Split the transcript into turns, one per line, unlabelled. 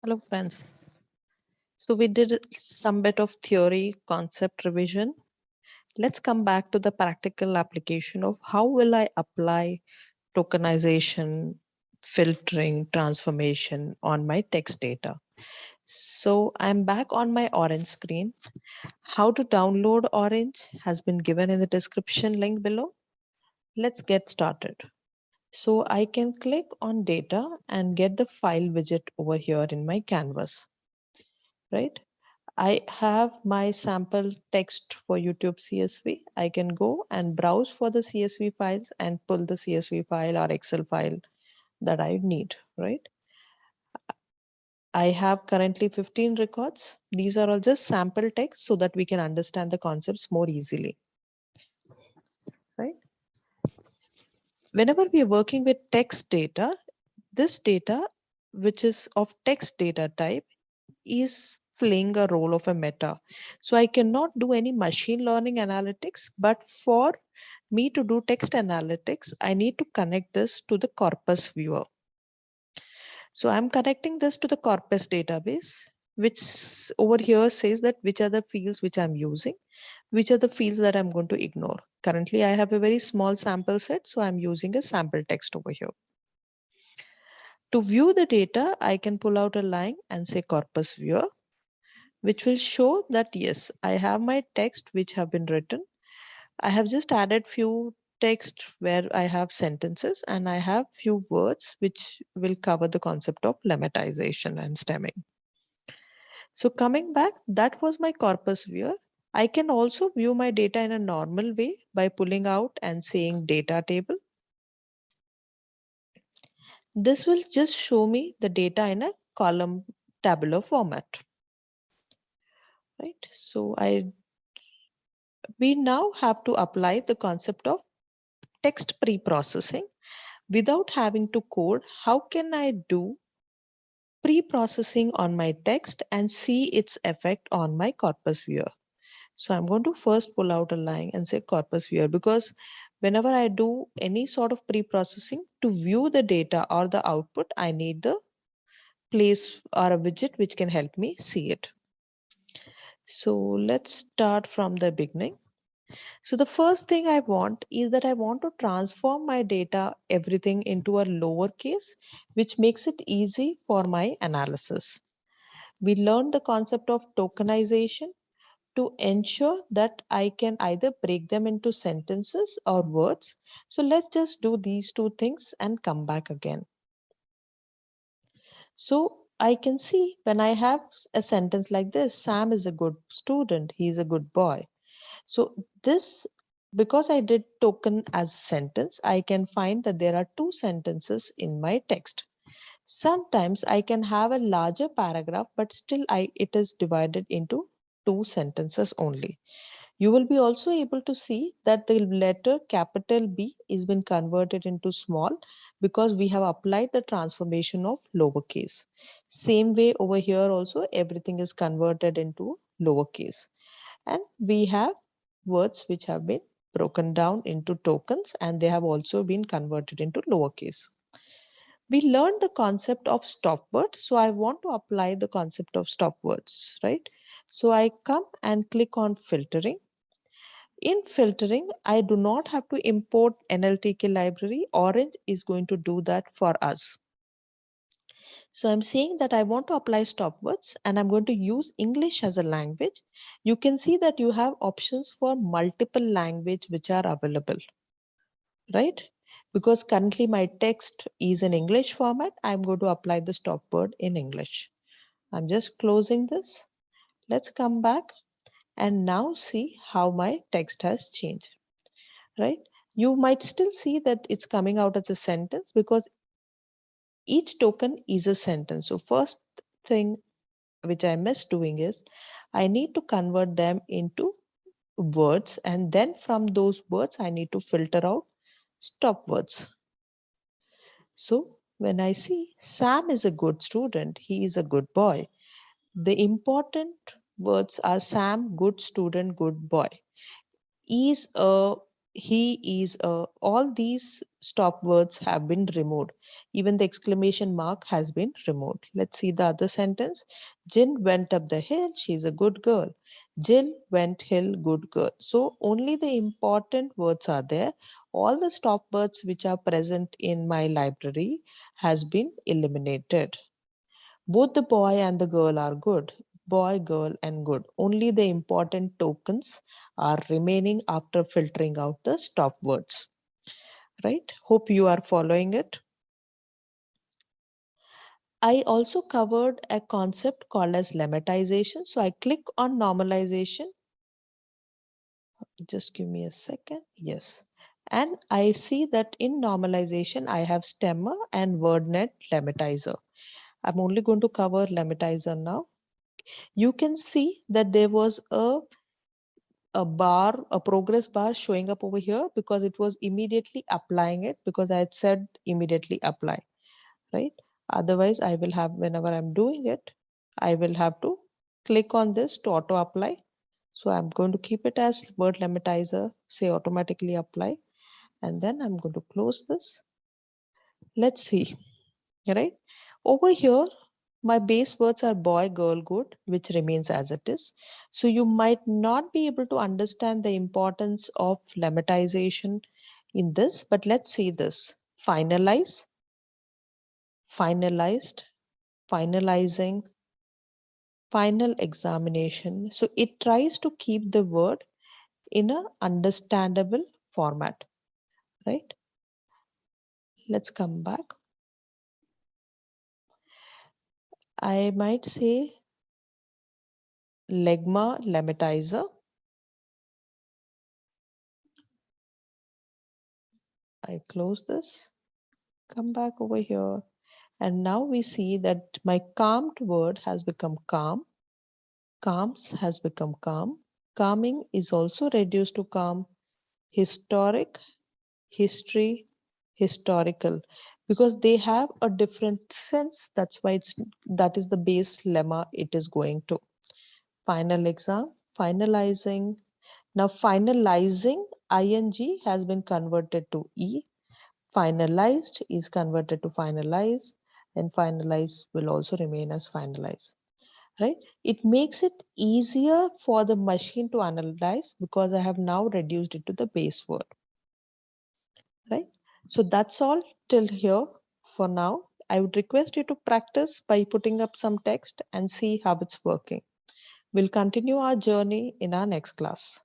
Hello, friends. So we did some bit of theory concept revision. Let's come back to the practical application of how will I apply tokenization, filtering, transformation on my text data. So I'm back on my Orange screen. How to download Orange has been given in the description link below. Let's get started. So I can click on data and get the file widget over here in my canvas, right? I have my sample text for YouTube CSV. I can go and browse for the CSV files and pull the CSV file or Excel file that I need, right? I have currently 15 records. These are all just sample text so that we can understand the concepts more easily, right? Whenever we are working with text data, this data, which is of text data type, is playing a role of a meta. So I cannot do any machine learning analytics, but for me to do text analytics, I need to connect this to the corpus viewer. So I'm connecting this to the corpus database, which over here says that which are the fields which I'm using, which are the fields that I'm going to ignore. Currently, I have a very small sample set, so I'm using a sample text over here. To view the data, I can pull out a line and say corpus viewer, which will show that yes, I have my text which have been written. I have just added few text where I have sentences and I have few words which will cover the concept of lemmatization and stemming. So coming back, that was my corpus viewer. I can also view my data in a normal way by pulling out and saying data table. This will just show me the data in a column tabular format, right? So we now have to apply the concept of text pre-processing. Without having to code, how can I do pre-processing on my text and see its effect on my corpus viewer? So I'm going to first pull out a line and say corpus viewer, because whenever I do any sort of pre-processing to view the data or the output, I need the place or a widget which can help me see it. So let's start from the beginning. So the first thing I want is that I want to transform my data, everything into a lowercase, which makes it easy for my analysis. We learned the concept of tokenization to ensure that I can either break them into sentences or words. So let's just do these two things and come back again. So I can see when I have a sentence like this, Sam is a good student, he's a good boy. So this, because I did token as a sentence, I can find that there are two sentences in my text. Sometimes I can have a larger paragraph, but still it is divided into two sentences only. You will be also able to see that the letter capital B is been converted into small because we have applied the transformation of lowercase. Same way over here also everything is converted into lowercase. And we have words which have been broken down into tokens and they have also been converted into lowercase. We learned the concept of stopwords. So I want to apply the concept of stopwords, right? So I come and click on filtering. In filtering, I do not have to import NLTK library. Orange is going to do that for us. So I'm saying that I want to apply stopwords and I'm going to use English as a language. You can see that you have options for multiple language which are available, right? Because currently my text is in English format, I'm going to apply the stopword in English. I'm just closing this. Let's come back and now see how my text has changed, right? You might still see that it's coming out as a sentence because each token is a sentence. So first thing which I missed doing is I need to convert them into words, and then from those words I need to filter out stop words. So when I see Sam is a good student, he is a good boy, the important words are Sam, good student, good boy. Is a he is all these stop words have been removed. Even the exclamation mark has been removed. Let's see the other sentence. Jill went up the hill. She's a good girl. Jill went hill, good girl. So only the important words are there. All the stop words which are present in my library has been eliminated. Both the boy and the girl are good. Boy, girl, and good. Only the important tokens are remaining after filtering out the stop words. Right? Hope you are following it. I also covered a concept called as lemmatization. So I click on normalization. Just give me a second. Yes. And I see that in normalization, I have stemmer and wordnet lemmatizer. I'm only going to cover lemmatizer now. You can see that there was a progress bar showing up over here because it was immediately applying it because I had said immediately apply, right? Otherwise, I will have, whenever I'm doing it, I will have to click on this to auto apply. So I'm going to keep it as word lemmatizer, say automatically apply, and then I'm going to close this. Let's see, right? Over here, my base words are boy, girl, good, which remains as it is. So you might not be able to understand the importance of lemmatization in this, but let's see this. Finalize, finalized, finalizing, final examination. So it tries to keep the word in a understandable format, right? Let's come back. I might say legma, lemmatizer. I close this, come back over here. And now we see that my calmed word has become calm. Calms has become calm. Calming is also reduced to calm. Historic, history, historical, because they have a different sense. That's why that is the base lemma it is going to. Final exam, finalizing. Now finalizing ing has been converted to e. Finalized is converted to finalize, and finalize will also remain as finalize, right? It makes it easier for the machine to analyze because I have now reduced it to the base word, right? So that's all till here for now. I would request you to practice by putting up some text and see how it's working. We'll continue our journey in our next class.